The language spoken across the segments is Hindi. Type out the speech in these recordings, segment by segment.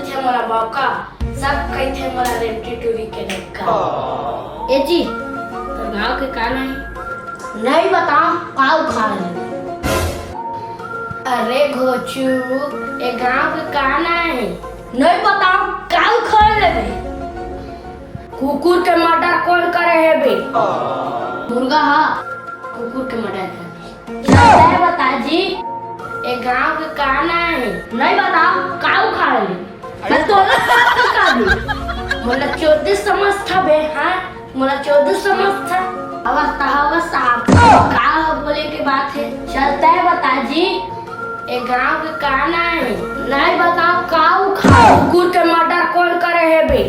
थे मोला मौका, सब कही थे मोला रेवटी टूरी के लड़का। ए जी, तो गाँव के का नहीं बताओ, का उखाड़ ले। अरे घोचू, ए गाँव के का नहीं बताओ, का उखाड़ ले। कुकुर के मर्डर कौन करे है बे? मुर्गा हा कुकुर के मर्डर करे। बता जी, ए गाँव के का नहीं बताओ, का उखाड़ ले। मैं तो का भी मोला 14 समझ था बे। हाँ मोला 14 समझ था। अवस्था का बोले के बात है। चलता है बता जी, ए गाँव के का नहीं बताओ, का उखाड़। कुकुर के मर्डर कौन करे है बे?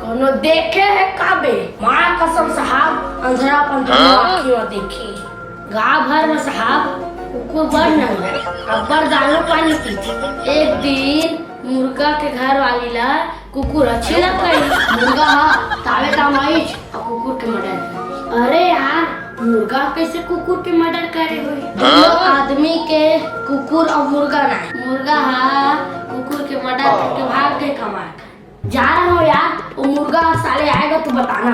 कोनो देखे है का बे? माँ कसम साहब, अंधेरापन आँखियों देखी। गाँव भर में साहब कुकुर बड़ नहीं, अब्बर दालो पानी पीती। एक दिन मुर्गा के घर वाली ला कुकुर अच्छे लग गई। मुर्गा हा तावे तमाइच और कुकुर के मर्डर करे। अरे यार, मुर्गा कैसे कुकुर के मर्डर करे हुई? आदमी के कुकुर और मुर्गा नहीं, मुर्गा हा कुकुर के मर्डर करके भाग गए कमा। जा रहा हूँ यार, वो मुर्गा साले आएगा तो बताना।